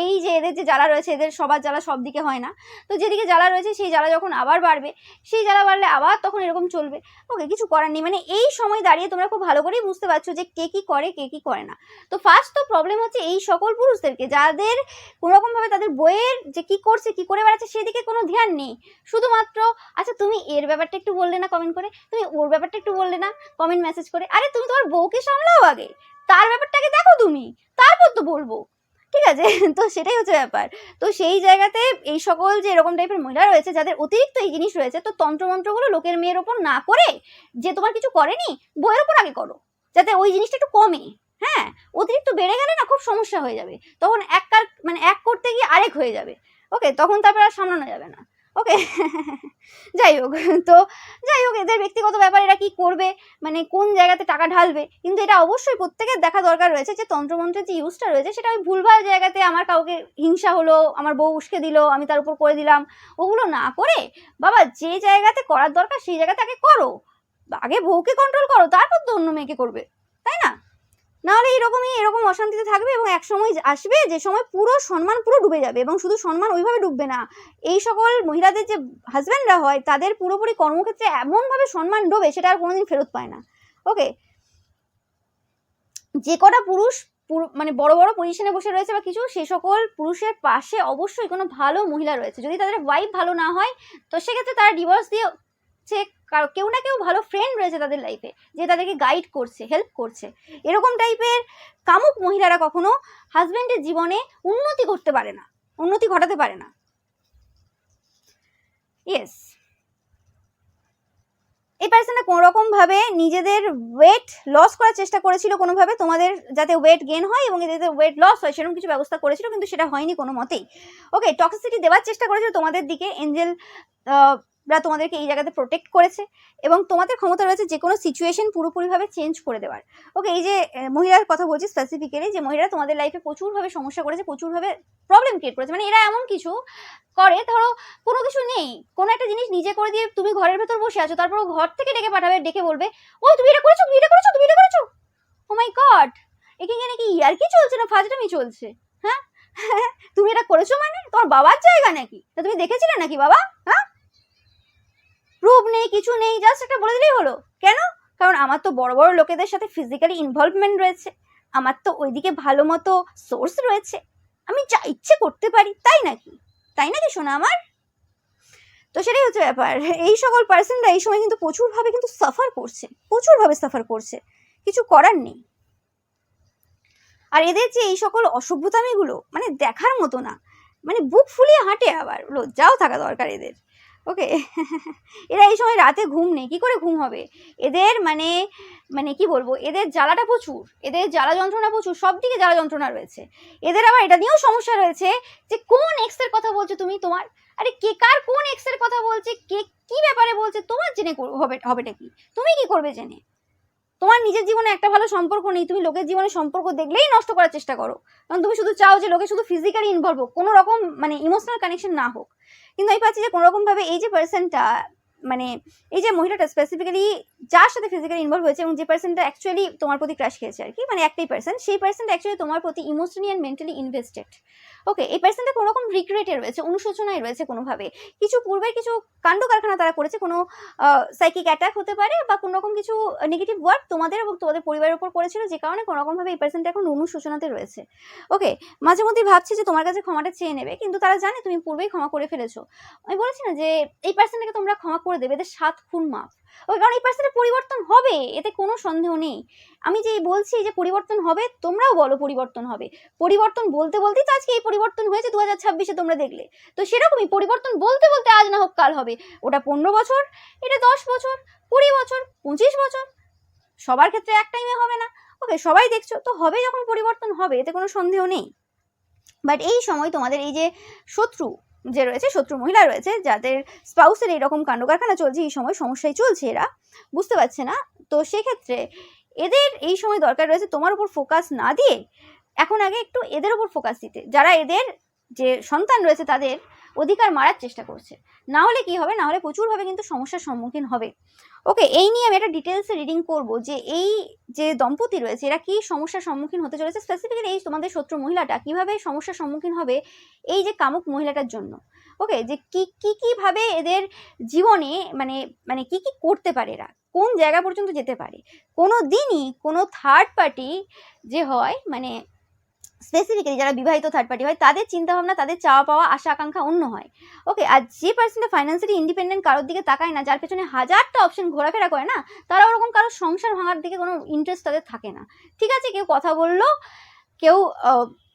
এই যে এদের যে জ্বালা রয়েছে, এদের সবার জ্বালা সব দিকে হয় না, তো যেদিকে জ্বালা রয়েছে সেই জ্বালা যখন আবার বাড়বে, সেই জ্বালা বাড়লে আবার তখন এরকম চলবে। ওকে, কিছু করার নেই, মানে এই সময় দাঁড়িয়ে তোমরা খুব ভালো করেই বুঝতে পারছো যে কে কী করে কে কী করে না। তো ফার্স্ট তো প্রবলেম হচ্ছে এই সকল পুরুষদেরকে যাদের কোনো রকমভাবে তাদের বইয়ের যে কী করছে কী করে বেড়াচ্ছে সেদিকে কোনো ধ্যান নেই, শুধুমাত্র আচ্ছা তুমি এর ব্যাপারটা একটু বললে না কমেন্ট করে, তুমি ওর ব্যাপারটা একটু বললে না কমেন্ট মেসেজ করে, আরে তুমি তোমার বউকে সামলাও আগে, তার ব্যাপারটাকে দেখো তুমি, তারপর তো বলবো, ঠিক আছে? তো সেটাই হচ্ছে ব্যাপার। তো সেই জায়গাতে এই সকল যে এরকম টাইপের মহিলা রয়েছে যাদের অতিরিক্ত এই জিনিস রয়েছে, তো তন্ত্রমন্ত্রগুলো লোকের মেয়ের ওপর না করে, যে তোমার কিছু করেনি বইয়ের ওপর আগে করো, যাতে ওই জিনিসটা একটু কমে। হ্যাঁ, অতিরিক্ত বেড়ে গেলে না খুব সমস্যা হয়ে যাবে, তখন মানে এক করতে গিয়ে আরেক হয়ে যাবে। ওকে, তখন তারপর আর সামলানো যাবে না। ওকে যাই হোক, তো যাই হোক এদের ব্যক্তিগত ব্যাপার, এরা কি করবে, মানে কোন জায়গাতে টাকা ঢালবে, কিন্তু এটা অবশ্যই প্রত্যেকের দেখা দরকার রয়েছে যে তন্ত্রমন্ত্রের যে ইউজটা রয়েছে সেটা ওই ভুলভাল জায়গাতে, আমার কাউকে হিংসা হলো, আমার বউ উস্কে দিল, আমি তার উপর করে দিলাম, ওগুলো না করে বাবা যে জায়গাতে করার দরকার সেই জায়গাতে আগে করো, আগে বউকে কন্ট্রোল করো, তারপর তো অন্য মেয়েকে করবে, তাই না? নাহলে এরকম অশান্তিতে থাকবে, এবং এক সময় আসবে যে সময় পুরো সম্মান পুরো ডুবে যাবে, এবং শুধু সম্মান ওইভাবে ডুববে না, এই সকল মহিলাদের যে হাজব্যান্ডরা হয় তাদের পুরোপুরি কর্মক্ষেত্রে এমনভাবে সম্মান ডোবে সেটা আর কোনোদিন ফেরত পায় না। ওকে, যে কটা পুরুষ মানে বড় বড় পজিশনে বসে রয়েছে বা কিছু, সে সকল পুরুষের পাশে অবশ্যই কোনো ভালো মহিলা রয়েছে, যদি তাদের ওয়াইফ ভালো না হয় তো সেক্ষেত্রে তারা ডিভোর্স দিয়ে কেউ না কেউ ভালো ফ্রেন্ড রয়েছে তাদের লাইফে, যে তাদেরকে গাইড করছে, হেল্প করছে। এরকম টাইপের কামুক মহিলারা কখনো হাজবেন্ডের জীবনে উন্নতি করতে পারে না, উন্নতি ঘটাতে পারে না। ইয়েস, এই পার্সনটা কোনো রকমভাবে নিজেদের ওয়েট লস করার চেষ্টা করেছিল কোনোভাবে, তোমাদের যাতে ওয়েট গেন হয় এবং যাতে ওয়েট লস হয় সেরকম কিছু ব্যবস্থা করেছিল, কিন্তু সেটা হয়নি কোনো মতেই। ওকে, টক্সিসিটি দেওয়ার চেষ্টা করেছিল তোমাদের দিকে, এঞ্জেল তোমাদেরকে এই জায়গাতে প্রোটেক্ট করেছে, এবং তোমাদের ক্ষমতা রয়েছে যে কোনো সিচুয়েশন পুরোপুরিভাবে চেঞ্জ করে দেওয়ার। ওকে, এই যে মহিলার কথা বলছি স্পেসিফিক্যালি, যে মহিলারা তোমাদের লাইফে প্রচুরভাবে সমস্যা করেছে, প্রচুরভাবে প্রবলেম ক্রিয়েট করেছে, মানে এরা এমন কিছু করে, ধরো কোনো কিছু নেই, কোনো একটা জিনিস নিজে করে দিয়ে তুমি ঘরের ভেতর বসে আছো, তারপর ঘর থেকে ডেকে পাঠাবে, ডেকে বলবে ও তুমি এটা করেছো, তুমি এটা করেছো, তুমি এটা করেছো। ও মাই গড, এখানে নাকি ইয়ার কি চলছে না ফাজলামি চলছে? হ্যাঁ তুমি এটা করেছো মানে তোমার বাবার জায়গা নাকি? তা তুমি দেখেছিলে নাকি বাবা? হ্যাঁ, প্রুফ নেই, কিছু নেই, জাস্ট একটা বলে দিলেই হলো। কেন? কারণ আমার তো বড় বড় লোকেদের সাথে ফিজিক্যালি ইনভলভমেন্ট রয়েছে, আমার তো ওইদিকে ভালো মতো সোর্স রয়েছে, আমি যা ইচ্ছে করতে পারি, তাই নাকি? তাই নাকি শোনা আমার? তো সেটাই হচ্ছে ব্যাপার। এই সকল পার্সনরা এই সময় কিন্তু প্রচুরভাবে কিন্তু সাফার করছে, প্রচুরভাবে সাফার করছে, কিছু করার নেই। আর এদের যে এই সকল অসভ্যতামিগুলো মানে দেখার মতো না, মানে বুক ফুলিয়ে হাঁটে, আবার লজ্জাও থাকা দরকার এদের। ওকে এরা এই সময় রাতে ঘুম নেই, কি করে ঘুম হবে এদের, মানে মানে কি বলবো, এদের জ্বালাটা প্রচুর, এদের জ্বালা যন্ত্রণা প্রচুর, সব দিকে জ্বালা যন্ত্রণা রয়েছে এদের। আবার এটা নিয়েও সমস্যা রয়েছে যে কোন এক্সের কথা বলছো তুমি, তোমার আরে কে কার কোন এক্সের কথা বলছে, কে কি ব্যাপারে বলছে, তোমার জেনে হবেটা কি, তুমি কি করবে জেনে? তোমার নিজের জীবনে একটা ভালো সম্পর্ক নেই, তুমি লোকের জীবনে সম্পর্ক দেখলেই নষ্ট করার চেষ্টা করো, কারণ তুমি শুধু চাও যে লোকে শুধু ফিজিক্যালি ইনভলভ হোক, কোনো রকম মানে ইমোশনাল কানেকশন না হোক। কিন্তু আমি পাচ্ছি যে কোনো রকমভাবে এই যে পার্সনটা, মানে এই যে মহিলাটা স্পেসিফিক্যালি যার সাথে ফিজিক্যালি ইনভলভ হয়েছে, এবং যে পার্সনটা অ্যাকচুয়ালি তোমার প্রতি ক্রাশ খেয়েছে আর কি, মানে একটাই পার্সন, সেই পার্সনটা অ্যাকচুয়ালি তোমার প্রতি ইমোশনালি অ্যান্ড মেন্টালি ইনভেস্টেড। ওকে, এই পার্সনটা কোনো রকম রিগ্রেটে রয়েছে, অনুশোচনায় রয়েছে কোনোভাবে, কিছু পূর্বের কিছু কাণ্ড কারখানা তারা করেছে, কোনো সাইকিক অ্যাটাক হতে পারে বা কোনো রকম কিছু নেগেটিভ ওয়ার্ড তোমাদের এবং তোমাদের পরিবারের উপর পড়েছিল, যে কারণে কোনো রকমভাবে এই পার্সনটা এখন অনুশোচনাতে রয়েছে। ওকে, মাঝে মধ্যেই ভাবছে যে তোমার কাছে ক্ষমাটা চেয়ে নেবে, কিন্তু তারা জানে তুমি পূর্বেই ক্ষমা করে ফেলেছো। আমি বলেছি না যে এই পার্সনটাকে তোমরা ক্ষমা করে দেবে, এদের 7 খুন মাফ। ওই কারণ এই পার্সনের পরিবর্তন হবে, এতে কোনো সন্দেহ নেই। আমি যে বলছি যে পরিবর্তন হবে, তোমরাও বলো পরিবর্তন হবে। পরিবর্তন বলতে বলতেই তো আজকে এই পরিবর্তন হয়েছে 2026-এ, তোমরা দেখলে তো। সেরকমই পরিবর্তন বলতে বলতে আজ না হোক কাল হবে। ওটা 15 বছর, এটা 10 বছর, 20 বছর, 25 বছর, সবার ক্ষেত্রে এক টাইমে হবে না। ওকে, সবাই দেখছো তো, হবে যখন পরিবর্তন হবে, এতে কোনো সন্দেহ নেই। বাট এই সময় তোমাদের এই যে শত্রু যে রয়েছে, শত্রু মহিলা রয়েছে, যাদের স্পাউসের এইরকম কাণ্ড কারখানা চলছে, এই সময় সমস্যায় চলছে, এরা বুঝতে পারছে না। তো সেক্ষেত্রে এদের এই সময় দরকার রয়েছে তোমার উপর ফোকাস না দিয়ে এখন আগে একটু এদের উপর ফোকাস দিতে, যারা এদের যে সন্তান রয়েছে তাদের অধিকার মারার চেষ্টা করছে। না হলে কি হবে, না হলে প্রচুরভাবে কিন্তু সমস্যার সম্মুখীন হবে। ওকে, এই নিয়ে আমি একটা ডিটেলসে রিডিং করব যে এই যে দম্পতি রয়েছে এরা কি সমস্যার সম্মুখীন হতে চলেছে, স্পেসিফিক্যালি এই তোমাদের শত্রু মহিলাটা কিভাবে সমস্যার সম্মুখীন হবে এই যে কামুক মহিলাটার জন্য। ওকে, যে কিভাবে এদের জীবনে মানে মানে কি করতে পারে, এরা কোন জায়গা পর্যন্ত যেতে পারে। কোনো দিনই কোনো থার্ড পার্টি যে হয়, মানে স্পেসিফিক্যালি যারা বিবাহিত থার্ড পার্টি হয়, তাদের চিন্তাভাবনা, তাদের চাওয়া পাওয়া, আশা আকাঙ্ক্ষা অন্য হয়। ওকে, আর যে পার্সনটা ফাইন্যান্সিয়ালি ইন্ডিপেন্ডেন্ট, কারোর দিকে তাকায় না, যার পেছনে হাজারটা অপশন ঘোরাফেরা করে না, তারা ওরকম কারোর সংসার ভাঙার দিকে কোনো ইন্টারেস্ট তাদের থাকে না। ঠিক আছে, কেউ কথা বললো, কেউ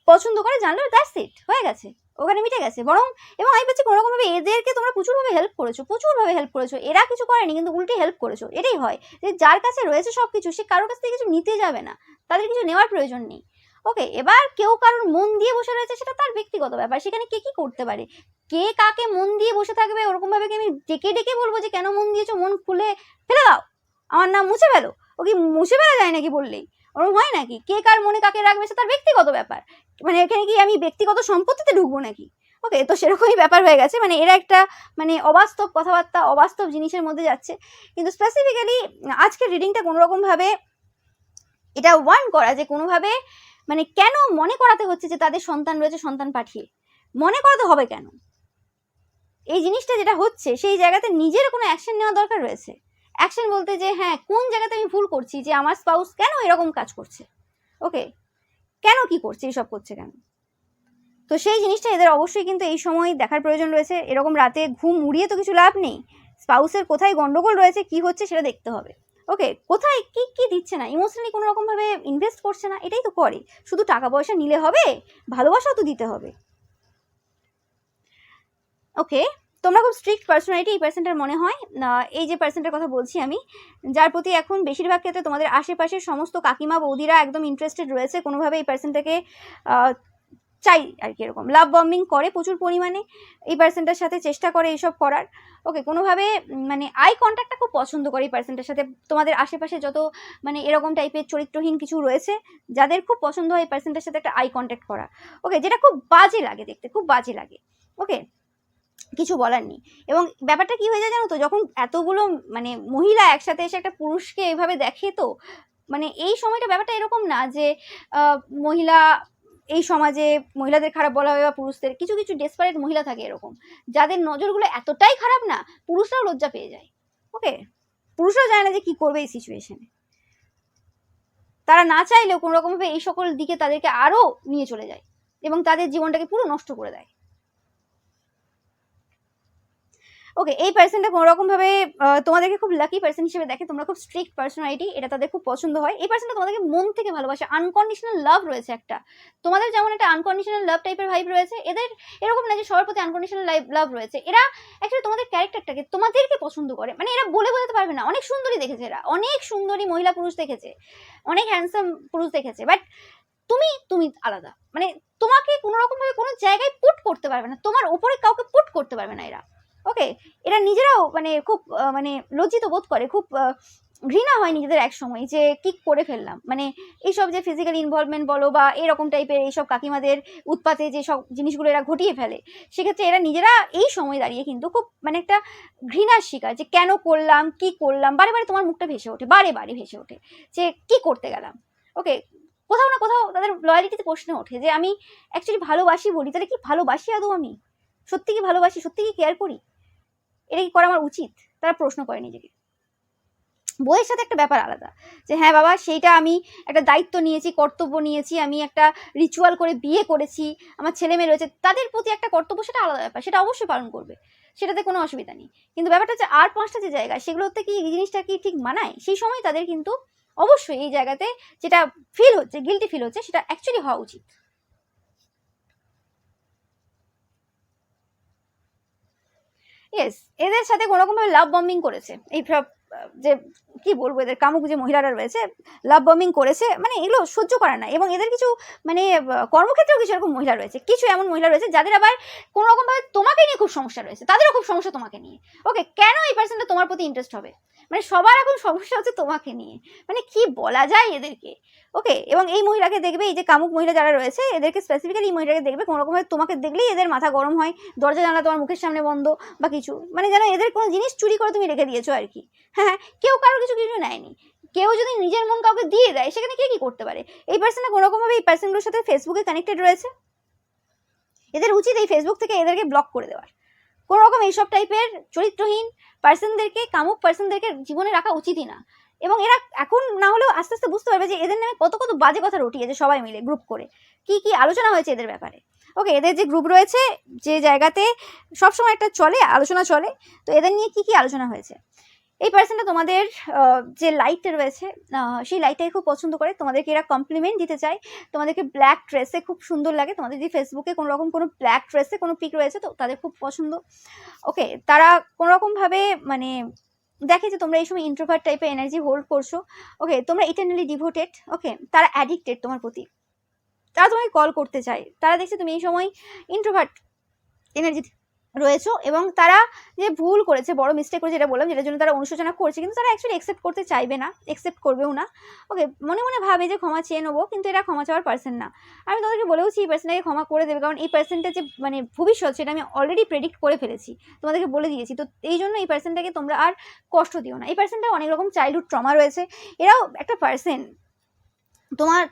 পছন্দ করে জানলো, দ্যাটস ইট, হয়ে গেছে, ওখানে মিটে গেছে। বরং এবং আমি বলছি কোনোরকমভাবে এদেরকে তোমরা প্রচুরভাবে হেল্প করেছো, এরা কিছু করেনি কিন্তু উল্টে হেল্প করেছো। এটাই হয় যে যার কাছে রয়েছে সব কিছু, সে কারোর কাছ থেকে কিছু নিতে যাবে না, তাদের কিছু নেওয়ার প্রয়োজন নেই। ওকে, এবার কেউ কারোর মন দিয়ে বসে রয়েছে, সেটা তার ব্যক্তিগত ব্যাপার, সেখানে কে কি করতে পারে, কে কাকে মন দিয়ে বসে থাকবে, ওরকম ভাবে কি আমি ডেকে ডেকে বলবো যে কেন মন দিয়েছো, মন খুলে ফেলে দাও, আমার নাম মুছে ফেলো। ও কি মুছে ফেলা যায় নাকি বললেই, ওরকম হয় নাকি? কে কার মনে কাকে রাখবে সে তার ব্যক্তিগত ব্যাপার, মানে এখানে কি আমি ব্যক্তিগত সম্পত্তিতে ঢুকবো নাকি? ওকে, তো সেরকমই ব্যাপার হয়ে গেছে, মানে এরা একটা মানে অবাস্তব কথাবার্তা, অবাস্তব জিনিসের মধ্যে যাচ্ছে। কিন্তু স্পেসিফিক্যালি আজকের রিডিংটা কোনোরকমভাবে এটা ওয়ার্ন করা যে কোনোভাবে মানে কেন মনে করাতে হচ্ছে যে তাদের সন্তান রয়েছে, সন্তান পাঠিয়ে মনে করাতে হবে কেন? এই জিনিসটা যেটা হচ্ছে সেই জায়গাতে নিজের কোনো অ্যাকশন নেওয়া দরকার রয়েছে। অ্যাকশন বলতে যে হ্যাঁ, কোন জায়গাতে আমি ভুল করছি, যে আমার স্পাউস কেন এরকম কাজ করছে, ওকে, কেন কি করছে, এইসব করছে কেন। তো সেই জিনিসটা এদের অবশ্যই কিন্তু এই সময় দেখার প্রয়োজন রয়েছে। এরকম রাতে ঘুম উড়িয়ে তো কিছু লাভ নেই, স্পাউসের কোথায় গন্ডগোল রয়েছে, কি হচ্ছে সেটা দেখতে হবে। ওকে, কোথায় কি দিচ্ছে না, ইমোশনালি কোনো রকমভাবে ইনভেস্ট করছে না, এটাই তো করে। শুধু টাকা পয়সা নিলে হবে, ভালোবাসাও তো দিতে হবে। ওকে, তোমরা খুব স্ট্রিক্ট পার্সোনালিটি এই পার্সনটার মনে হয়। এই যে পার্সনটার কথা বলছি আমি, যার প্রতি এখন বেশিরভাগ ক্ষেত্রে তোমাদের আশেপাশের সমস্ত কাকিমা বৌদিরা একদম ইন্টারেস্টেড রয়েছে, কোনোভাবে এই পার্সনটাকে চাই আর কি, এরকম লাভ বম্বিং করে প্রচুর পরিমাণে, এই পার্সনটার সাথে চেষ্টা করে এইসব করার। ওকে, কোনোভাবে মানে আই কন্ট্যাক্টটা খুব পছন্দ করে এই পার্সনটার সাথে। তোমাদের আশেপাশে যত মানে এরকম টাইপের চরিত্রহীন কিছু রয়েছে, যাদের খুব পছন্দ হয় এই পার্সনটার সাথে একটা আই কন্ট্যাক্ট করা। ওকে, যেটা খুব বাজে লাগে দেখতে, খুব বাজে লাগে। ওকে, কিছু বলার নেই। এবং ব্যাপারটা কি হয়ে যায় জানো তো, যখন এতগুলো মানে মহিলা একসাথে এসে একটা পুরুষকে এভাবে দেখে, তো মানে এই সময়টা ব্যাপারটা এরকম না যে মহিলা, এই সমাজে মহিলাদের খারাপ বলা হয় বা পুরুষদের, কিছু কিছু ডেসপারেট মহিলা থাকে এরকম, যাদের নজরগুলো এতটাই খারাপ না, পুরুষরাও লজ্জা পেয়ে যায়। ওকে, পুরুষরাও জানে না যে কি করবে এই সিচুয়েশনে, তারা না চাইলেও কোনো রকমভাবে এই সকল দিকে তাদেরকে আরো নিয়ে চলে যায় এবং তাদের জীবনটাকে পুরো নষ্ট করে দেয়। ওকে, এই পার্সনটা কোনো রকমভাবে তোমাদেরকে খুব লাকি পার্সন হিসেবে দেখে, তোমরা খুব স্ট্রিক্ট পার্সোনালিটি, এটা তাদের খুব পছন্দ হয়। এই পার্সনটা তোমাদেরকে মন থেকে ভালোবাসে, আনকন্ডিশনাল লাভ রয়েছে একটা, তোমাদের যেমন একটা আনকন্ডিশনাল লাভ টাইপের ভাইব রয়েছে, এদের এরকম না যে সবার প্রতি আনকন্ডিশনাল লাভ রয়েছে। এরা অ্যাকচুয়ালি তোমাদের ক্যারেক্টারটাকে, তোমাদেরকে পছন্দ করে, মানে এরা বলে বোঝাতে পারবে না। অনেক সুন্দরী দেখেছে এরা, অনেক সুন্দরী মহিলা পুরুষ দেখেছে, অনেক হ্যান্ডসাম পুরুষ দেখেছে, বাট তুমি আলাদা, মানে তোমাকে কোনো রকমভাবে কোনো জায়গায় পুট করতে পারবে না, তোমার উপরে কাউকে পুট করতে পারবে না এরা। ওকে, এরা নিজেরাও মানে খুব মানে লজ্জিত বোধ করে, খুব ঘৃণা হয় নিজেদের এক সময় যে কি করে ফেললাম, মানে এইসব যে ফিজিক্যাল ইনভলভমেন্ট বলো বা এরকম টাইপের এইসব কাকিমাদের উৎপাতে যে সব জিনিসগুলো এরা ঘটিয়ে ফেলে, সেক্ষেত্রে এরা নিজেরা এই সময় দাঁড়িয়ে কিন্তু খুব মানে একটা ঘৃণার শিকার, যে কেন করলাম, কি করলাম, বারে বারে তোমার মুখটা ভেসে ওঠে, বারে বারে ভেসে ওঠে যে কি করতে গেলাম। ওকে, কোথাও না কোথাও তাদের লয়ালিটিতে প্রশ্ন ওঠে যে আমি অ্যাকচুয়ালি ভালোবাসি বলি, তাহলে কি ভালোবাসি আদৌ আমি? সত্যি কি ভালোবাসি? সত্যি কি কেয়ার করি? এটা কি করা আমার উচিত? তারা প্রশ্ন করে নিজেকে। বইয়ের সাথে একটা ব্যাপার আলাদা, যে হ্যাঁ বাবা সেইটা আমি একটা দায়িত্ব নিয়েছি, কর্তব্য নিয়েছি, আমি একটা রিচুয়াল করে বিয়ে করেছি, আমার ছেলে মেয়ে রয়েছে, তাদের প্রতি একটা কর্তব্য, সেটা আলাদা ব্যাপার, সেটা অবশ্যই পালন করবে, সেটাতে কোনো অসুবিধা নেই। কিন্তু ব্যাপারটা হচ্ছে আর 5টা যে জায়গা, সেগুলোতে কি এই জিনিসটা কি ঠিক মানায়? সেই সময় তাদের কিন্তু অবশ্যই এই জায়গাতে যেটা ফিল হচ্ছে, গিল্টি ফিল হচ্ছে, সেটা অ্যাকচুয়ালি হওয়া উচিত। ইয়েস, এদের সাথে কোনোরকমভাবে লাভ বম্বিং করেছে এই সব যে কি বলবো, এদের কামুক যে মহিলারা রয়েছে লাভ বম্বিং করেছে, মানে এগুলো সহ্য করে না। এবং এদের কিছু মানে কর্মক্ষেত্রেও কিছু এরকম মহিলা রয়েছে, কিছু এমন মহিলা রয়েছে যাদের আবার কোনো রকমভাবে তোমাকে নিয়ে খুব সমস্যা রয়েছে, তাদেরও খুব সমস্যা তোমাকে নিয়ে। ওকে, কেন এই পার্সনটা তোমার প্রতি ইন্টারেস্ট হবে? মানে সবার এখন সমস্যা হচ্ছে তোমাকে নিয়ে, মানে কি বলা যায় এদেরকে। ওকে, এবং এই মহিলাকে দেখবে, এই যে কামুক মহিলা যারা রয়েছে, এদেরকে স্পেসিফিক্যালি এই মহিলাকে দেখবে কোনো রকমভাবে তোমাকে দেখলেই এদের মাথা গরম হয়, দরজা জানলা তোমার মুখের সামনে বন্ধ বা কিছু, মানে যেন এদের কোনো জিনিস চুরি করে তুমি রেখে দিয়েছো আর কি। হ্যাঁ, কেউ কারো কিছু কিছু নেয়নি, কেউ যদি নিজের মন কাউকে দিয়ে দেয় সেখানে কে কি করতে পারে? এই পার্সনটা কোনো রকমভাবে এই পার্সনগুলোর সাথে ফেসবুকে কানেক্টেড রয়েছে, এদের উচিত এই ফেসবুক থেকে এদেরকে ব্লক করে দেওয়ার। কোনো রকম এইসব টাইপের চরিত্রহীন পার্সনদেরকে, কামুক পার্সনদেরকে জীবনে রাখা উচিতই না। এবং এরা এখন না হলেও আস্তে আস্তে বুঝতে পারবে যে এদের নামে কত কত বাজে কথা রটিয়েছে সবাই মিলে গ্রুপ করে, কি কি আলোচনা হয়েছে এদের ব্যাপারে। ওকে, এদের যে গ্রুপ রয়েছে, যে জায়গাতে সবসময় একটা চলে আলোচনা চলে, তো এদের নিয়ে কি কি আলোচনা হয়েছে। এই পার্সনটা তোমাদের যে লাইটটা রয়েছে, সেই লাইটটাই খুব পছন্দ করে, তোমাদেরকে এরা কমপ্লিমেন্ট দিতে চায়, তোমাদেরকে ব্ল্যাক ড্রেসে খুব সুন্দর লাগে, তোমাদের যদি ফেসবুকে কোনো রকম কোনো ব্ল্যাক ড্রেসে কোনো পিক রয়েছে তো তাদের খুব পছন্দ। ওকে, তারা কোনো রকমভাবে মানে দেখে যে তোমরা এই সময় ইন্ট্রোভার্ট টাইপের এনার্জি হোল্ড করছো। ওকে, তোমরা ইটারনালি ডিভোটেড। ওকে, তারা অ্যাডিক্টেড তোমার প্রতি, তারা তোমাকে কল করতে চায়, তারা দেখছে তুমি এই সময় ইন্ট্রোভার্ট এনার্জি রয়েছো, এবং তারা যে ভুল করেছে, বড় মিস্টেক করেছে, যেটা বললাম, যেটার জন্য তারা অনুশোচনা করছে, কিন্তু তারা অ্যাকচুয়ালি অ্যাকসেপ্ট করতে চাইবে না, অ্যাকসেপ্ট করবেও না। ওকে, মনে মনে ভাবে যে ক্ষমা চেয়ে নেবো, কিন্তু এরা ক্ষমা চাওয়ার পার্সন না। আমি তোমাদেরকে বলেওছি এই পার্সনটাকে ক্ষমা করে দেবে, কারণ এই পার্সনটা যে মানে ভবিষ্যৎ, সেটা আমি অলরেডি প্রেডিক্ট করে ফেলেছি, তোমাদেরকে বলে দিয়েছি। তো এই জন্য এই পার্সনটাকে তোমরা আর কষ্ট দিও না। এই পার্সনটা অনেক রকম চাইল্ডহুড ট্রমা রয়েছে, এরাও একটা পার্সন।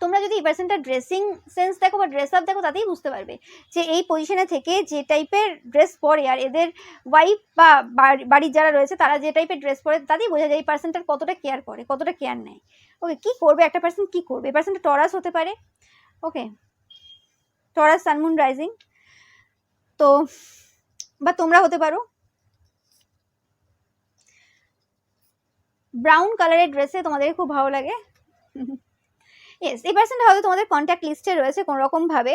তোমরা যদি এই পার্সনটা ড্রেসিং সেন্স দেখো বা ড্রেস আপ দেখো, তাতেই বুঝতে পারবে যে এই পজিশনে থেকে যে টাইপের ড্রেস পরে, আর এদের ওয়াইফ বা বাড়ির যারা রয়েছে তারা যে টাইপের ড্রেস পরে, তাতেই বোঝা যায় এই পার্সনটার কতটা কেয়ার করে, কতটা কেয়ার নেয়। ওকে, কি করবে একটা পার্সন, কি করবে? এই পার্সনটা টরাস হতে পারে। ওকে, টরাস সানমুন রাইজিং, তো বা তোমরা হতে পারো। ব্রাউন কালারের ড্রেসে তোমাদের খুব ভালো লাগে। ইয়েস, এই পার্সনটা হয়তো তোমাদের কন্ট্যাক্ট লিস্টে রয়েছে কোনো রকমভাবে।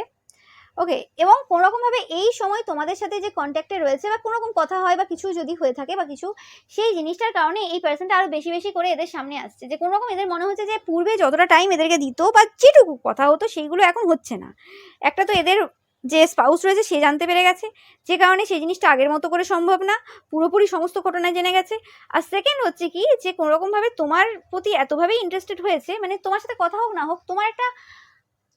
ওকে, এবং কোনো রকমভাবে এই সময় তোমাদের সাথে যে কন্ট্যাক্টে রয়েছে বা কোনো রকম কথা হয় বা কিছু যদি হয়ে থাকে বা কিছু, সেই জিনিসটার কারণে এই পার্সনটা আরও বেশি বেশি করে এদের সামনে আসছে, যে কোনো রকম এদের মনে হচ্ছে যে পূর্বে যতটা টাইম এদেরকে দিত বা যেটুকু কথা হতো সেইগুলো এখন হচ্ছে না। একটা তো এদের যে স্পাউস রয়েছে সে জানতে পেরে গেছে, যে কারণে সেই জিনিসটা আগের মতো করে সম্ভব না, পুরোপুরি সমস্ত ঘটনা জেনে গেছে। আর সেকেন্ড হচ্ছে কি, যে কোনো রকমভাবে তোমার প্রতি এতভাবেই ইন্টারেস্টেড হয়েছে, মানে তোমার সাথে কথা হোক না হোক, তোমার একটা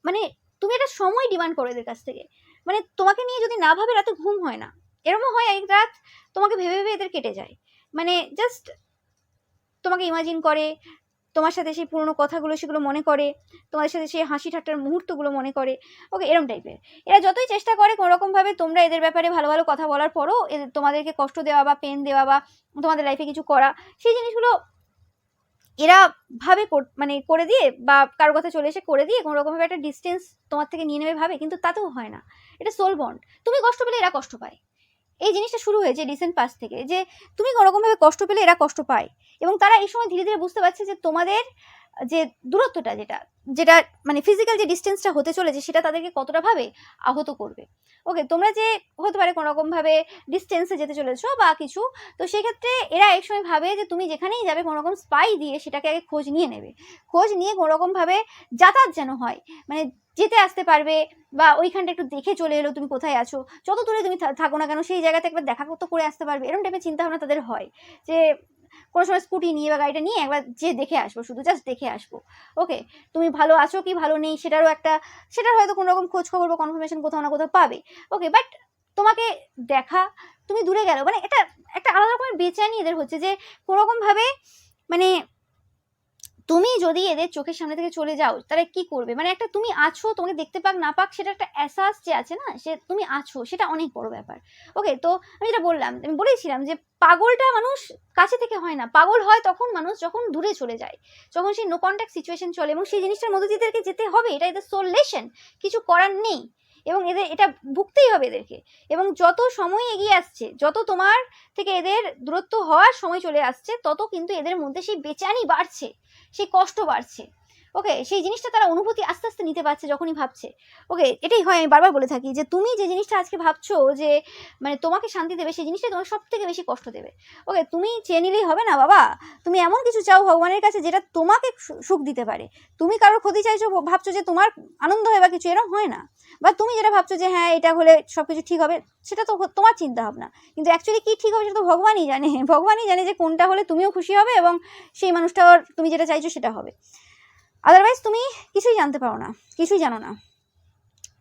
মানে তুমি একটা সময় ডিমান্ড করো এদের কাছ থেকে। মানে তোমাকে নিয়ে যদি না ভাবে রাতে ঘুম হয় না, এরকমও হয় এক রাত তোমাকে ভেবে ভেবে এদের কেটে যায়, মানে জাস্ট তোমাকে ইমাজিন করে, তোমার সাথে সেই পুরোনো কথাগুলো সেগুলো মনে করে, তোমাদের সাথে সেই হাসি ঠাট্টার মুহূর্তগুলো মনে করে। ওকে, এরম টাইপের এরা যতই চেষ্টা করে কোনোরকমভাবে তোমরা এদের ব্যাপারে ভালো ভালো কথা বলার পরও এদের তোমাদেরকে কষ্ট দেওয়া বা পেন দেওয়া বা তোমাদের লাইফে কিছু করা, সেই জিনিসগুলো এরা ভাবে মানে করে দিয়ে বা কারো কথা চলে এসে করে দিয়ে কোনো রকমভাবে একটা ডিস্টেন্স তোমার থেকে নিয়ে নেবে ভাবে, কিন্তু তাতেও হয় না। এটা সোল বন্ড, তুমি কষ্ট পেলে এরা কষ্ট পায়। এই জিনিসটা শুরু হয়েছে রিসেন্ট পাস্ট থেকে, যে তুমি কোনোরকমভাবে কষ্ট পেলে এরা কষ্ট পায়, এবং তারা এই সময় ধীরে ধীরে বুঝতে পারছে যে তোমাদের যে দূরত্বটা, যেটা যেটা মানে ফিজিক্যাল যে ডিস্টেন্সটা হতে চলেছে, সেটা তাদেরকে কতটা ভাবে আহত করবে। ওকে, তোমরা যে হতে পারে কোনো রকমভাবে ডিস্টেন্সে যেতে চলেছো বা কিছু, তো সেক্ষেত্রে এরা এক সময় ভাবে যে তুমি যেখানেই যাবে কোনো রকম স্পাই দিয়ে সেটাকে আগে খোঁজ নিয়ে নেবে, খোঁজ নিয়ে কোনো রকমভাবে যাতায়াত যেন হয়, মানে যেতে আসতে পারবে, বা ওইখানটা একটু দেখে চলে এলো তুমি কোথায় আছো, যত দূরে তুমি থাকো না কেন সেই জায়গাতে একবার দেখা করতে করে আসতে পারবে, এরকম টাইপের চিন্তাভাবনা তাদের হয়, যে কোনো সময় স্কুটি নিয়ে বা গাড়িটা নিয়ে একবার যে দেখে আসবো, শুধু জাস্ট দেখে আসবো। ওকে, তুমি ভালো আছো কি ভালো নেই সেটারও একটা, সেটার হয়তো কোনো রকম খোঁজ খবর বা কনফার্মেশন কোথাও না কোথাও পাবে। ওকে, বাট তোমাকে দেখা, তুমি দূরে গেলো, মানে এটা একটা আলাদা রকমের বেচানি এদের হচ্ছে, যে কোনোরকমভাবে মানে তুমি যদি এদের চোখের সামনে থেকে চলে যাও তারা কি করবে, মানে একটা তুমি আছো, তোমাকে দেখতে পাক না পাক সেটা একটা এহসাস যে আছে না, সে তুমি আছো, সেটা অনেক বড় ব্যাপার। ওকে, তো আমি যেটা বললাম, আমি বলেছিলাম যে পাগলটা মানুষ কাছে থেকে হয় না, পাগল হয় তখন মানুষ যখন দূরে চলে যায়, যখন সেই নো কন্ট্যাক্ট সিচুয়েশন চলে, এবং সেই জিনিসটার মধ্যে এদেরকে যেতে হবে, এটা এদের সোল লেসন, কিছু করার নেই, এবং এদের এটা ভুগতেই হবে এদেরকে। এবং যত সময় এগিয়ে আসছে, যত তোমার থেকে এদের দূরত্ব হওয়ার সময় চলে আসছে, তত কিন্তু এদের মধ্যে সেই বেচানি বাড়ছে, সেই কষ্ট বাড়ছে। ওকে, সেই জিনিসটা তারা অনুভূতি আস্তে আস্তে নিতে পারছে যখনই ভাবছে। ওকে, এটাই হয়, আমি বারবার বলে থাকি যে তুমি যে জিনিসটা আজকে ভাবছো যে মানে তোমাকে শান্তি দেবে, সেই জিনিসটা তোমার সব থেকে বেশি কষ্ট দেবে। ওকে, তুমি চেয়ে নিলেই হবে না বাবা, তুমি এমন কিছু চাও ভগবানের কাছে যেটা তোমাকে সুখ দিতে পারে। তুমি কারোর ক্ষতি চাইছো, ভাবছো যে তোমার আনন্দ হয় বা কিছু, এরকম হয় না। বা তুমি যেটা ভাবছো যে হ্যাঁ এটা হলে সব কিছু ঠিক হবে, সেটা তো তোমার চিন্তা ভাবনা, কিন্তু অ্যাকচুয়ালি কি ঠিক হবে সেটা তো ভগবানই জানে। ভগবানই জানে যে কোনটা হলে তুমিও খুশি হবে এবং সেই মানুষটার তুমি যেটা চাইছো সেটা হবে। আদারওয়াইজ তুমি কিছুই জানতে পারো না, কিছুই জানো না।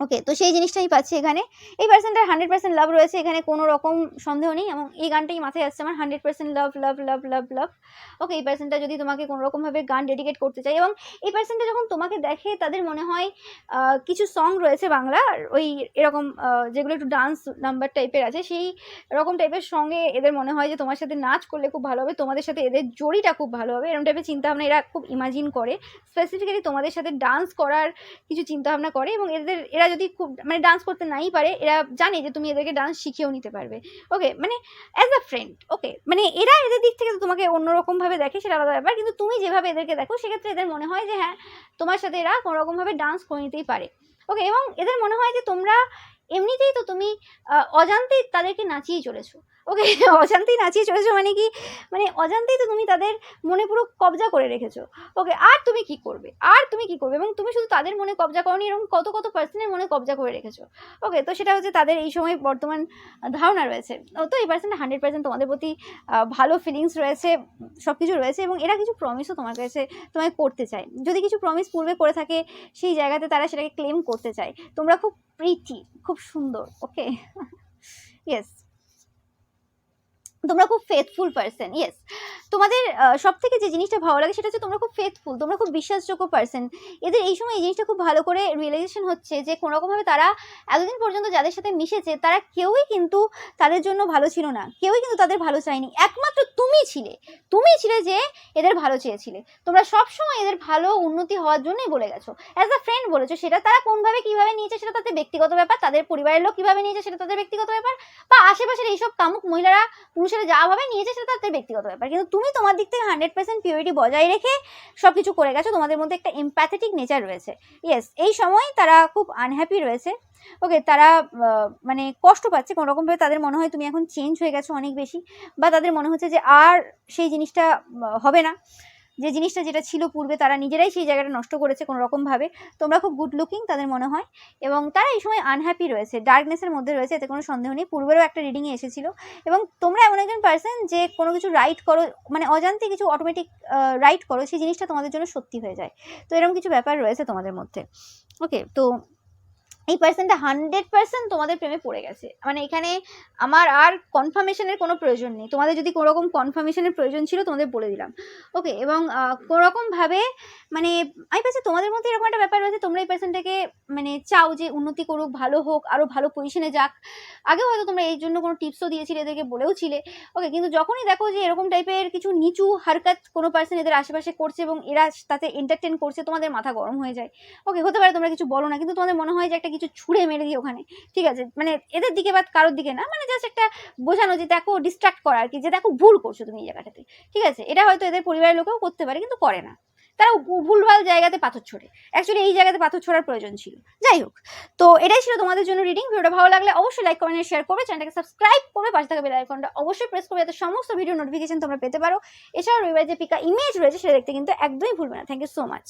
ওকে, তো সেই জিনিসটাই পাচ্ছি এখানে। এই পার্সনটার 100% লাভ রয়েছে, এখানে কোনো রকম সন্দেহ নেই, এবং এই গানটাই মাথায় আসছে আমার, 100% লাভ লাভ লাভ লাভ লাভ। ওকে, এই পার্সনটা যদি তোমাকে কোনো রকমভাবে গান ডেডিকেট করতে চাই, এবং এই পার্সনটা যখন তোমাকে দেখে তাদের মনে হয় কিছু সং রয়েছে বাংলা, ওই এরকম যেগুলো একটু ডান্স নাম্বার টাইপের আছে, সেই রকম টাইপের সঙ্গে এদের মনে হয় যে তোমার সাথে নাচ করলে খুব ভালো হবে, তোমাদের সাথে এদের জড়িটা খুব ভালো হবে, এরকম টাইপের চিন্তাভাবনা এরা খুব ইমাজিন করে, স্পেসিফিক্যালি তোমাদের সাথে ডান্স করার কিছু চিন্তাভাবনা করে। এবং এরা যদি খুব মানে ডান্স করতে নাই পারে, এরা জানে যে তুমি এদেরকে ডান্স শিখিয়েও নিতে পারবে। ওকে, মানে অ্যাজ আ ফ্রেন্ড। ওকে, মানে এরা এদের দিক থেকে তো তোমাকে অন্যরকমভাবে দেখে, সেটা আলাদা ব্যাপার, কিন্তু তুমি যেভাবে এদেরকে দেখো সেক্ষেত্রে এদের মনে হয় যে হ্যাঁ তোমার সাথে এরা কোনোরকমভাবে ডান্স করে নিতেই পারে। ওকে, এবং এদের মনে হয় যে তোমরা এমনিতেই তো তুমি অজান্তেই তাদেরকে নাচিয়ে চলেছো। ওকে, অজান্তেই নাচিয়ে চলেছো মানে কি, মানে অজান্তেই তো তুমি তাদের মনে পুরো কবজা করে রেখেছো। ওকে, আর তুমি কি করবে, আর তুমি কি করবে, এবং তুমি শুধু তাদের মনে কবজা করনি, এরকম কত কত পার্সনের মনে কবজা করে রেখেছো। ওকে, তো সেটা হচ্ছে তাদের এই সময় বর্তমান ধারণা রয়েছে। তো এই পার্সনটা 100% তোমাদের প্রতি ভালো ফিলিংস রয়েছে, সব কিছু রয়েছে, এবং এরা কিছু প্রমিসও তোমার কাছে তোমায় করতে চায়। যদি কিছু প্রমিস পূর্বে করে থাকে সেই জায়গাতে তারা সেটাকে ক্লেম করতে চায়। তোমরা খুব প্রিটি, খুব সুন্দর। ওকে, ইয়েস, তোমরা খুব ফেথফুল পার্সন। ইয়েস, তোমাদের সব থেকে যে জিনিসটা ভালো লাগে সেটা হচ্ছে তোমরা খুব ফেথফুল, তোমরা খুব বিশ্বাসযোগ্য পার্সন। এদের এই সময় এই জিনিসটা খুব ভালো করে রিয়েলাইজেশন হচ্ছে যে কোনোরকমভাবে তারা এতদিন পর্যন্ত যাদের সাথে মিশেছে তারা কেউই কিন্তু তাদের জন্য ভালো ছিল না, কেউই কিন্তু তাদের ভালো চায়নি, একমাত্র তুমি ছিলে যে এদের ভালো চেয়েছিলে। তোমরা সবসময় এদের ভালো উন্নতি হওয়ার জন্যই বলে গেছো, অ্যাজ আ ফ্রেন্ড বলেছো। সেটা তারা কোনভাবে কীভাবে নিয়েছে সেটা তাদের ব্যক্তিগত ব্যাপার, তাদের পরিবারের লোক কীভাবে নিয়েছে সেটা তাদের ব্যক্তিগত ব্যাপার, বা আশেপাশের এইসব কামুক মহিলারা পুরুষেরা যা ভাবে নিয়েছে সেটা তাদের ব্যক্তিগত ব্যাপার, কিন্তু তুমি তোমার দিক থেকে 100% পিউরিটি বজায় রেখে সব কিছু করে গেছো। তোমাদের মধ্যে একটা এমপ্যাথেটিক নেচার রয়েছে। ইয়েস, এই সময় তারা খুব আনহ্যাপি রয়েছে। ওকে, তারা মানে কষ্ট পাচ্ছে কোনোরকমভাবে, তাদের মনে হয় তুমি এখন চেঞ্জ হয়ে গেছো অনেক বেশি, বা তাদের মনে হচ্ছে যে আর সেই জিনিসটা হবে না, যে জিনিসটা যেটা ছিল পূর্বে তারা নিজেরাই সেই জায়গাটা নষ্ট করেছে কোনোরকমভাবে। তোমরা খুব গুড লুকিং তাদের মনে হয়, এবং তারা এই সময় আনহ্যাপি রয়েছে, ডার্কনেসের মধ্যে রয়েছে, এতে কোনো সন্দেহ নেই। পূর্বেরও একটা রিডিংয়ে এসেছিল। এবং তোমরা এমন একজন পার্সন যে কোনো কিছু রাইট করো, মানে অজান্তে কিছু অটোমেটিক রাইট করো, সেই জিনিসটা তোমাদের জন্য সত্যি হয়ে যায়। তো এরকম কিছু ব্যাপার রয়েছে তোমাদের মধ্যে। ওকে, তো এই পার্সনটা 100% তোমাদের প্রেমে পড়ে গেছে, মানে এখানে আমার আর কনফার্মেশনের কোনো প্রয়োজন নেই। তোমাদের যদি কোনো রকম কনফার্মেশনের প্রয়োজন ছিল তোমাদের বলে দিলাম। ওকে, এবং কোনোরকমভাবে মানে আমি পাচ্ছি তোমাদের মধ্যে এরকম একটা ব্যাপার রয়েছে, তোমরা এই পার্সনটাকে মানে চাও যে উন্নতি করুক, ভালো হোক, আরও ভালো পজিশনে যাক। আগেও হয়তো তোমরা এই জন্য কোনো টিপসও দিয়েছিলে, এদেরকে বলেও ছিলে। ওকে, কিন্তু যখনই দেখো যে এরকম টাইপের কিছু নিচু হারকাত কোনো পার্সন এদের আশেপাশে করছে এবং এরা তাতে এন্টারটেন করছে, তোমাদের মাথা গরম হয়ে যায়। ওকে, হতে পারে তোমরা কিছু বলো না, কিন্তু তোমাদের মনে হয় যে একটা কিছু ছুঁড়ে মেরে দিই ওখানে, ঠিক আছে, মানে এদের দিকে বা কারোর দিকে না, মানে জাস্ট একটা বোঝানো যে দেখো, ডিস্ট্রাক্ট করা আর কি, যে দেখো ভুল করছো তুমি এই জায়গাটাতে, ঠিক আছে। এটা হয়তো এদের পরিবারের লোকেও করতে পারে, কিন্তু করে না, তারা ভুলভাল জায়গাতে পাথর ছোড়ে। অ্যাকচুয়ালি এই জায়গাতে পাথর ছোড়ার প্রয়োজন ছিল। যাই হোক, তো এটাই ছিল তোমাদের জন্য রিডিং। ভিডিওটা ভালো লাগলে অবশ্যই লাইক কমেন্ট শেয়ার করবে, চ্যানেলটাকে সাবস্ক্রাইব করবে, পাশে থাকা বেল আইকনটা অবশ্যই প্রেস করবে যাতে সমস্ত ভিডিও নোটিফিকেশন তোমরা পেতে পারো। এছাড়াও রবিবার যে পিকা ইমেজ রয়েছে সেটা দেখতে কিন্তু একদমই ভুলবে না। Thank you so much.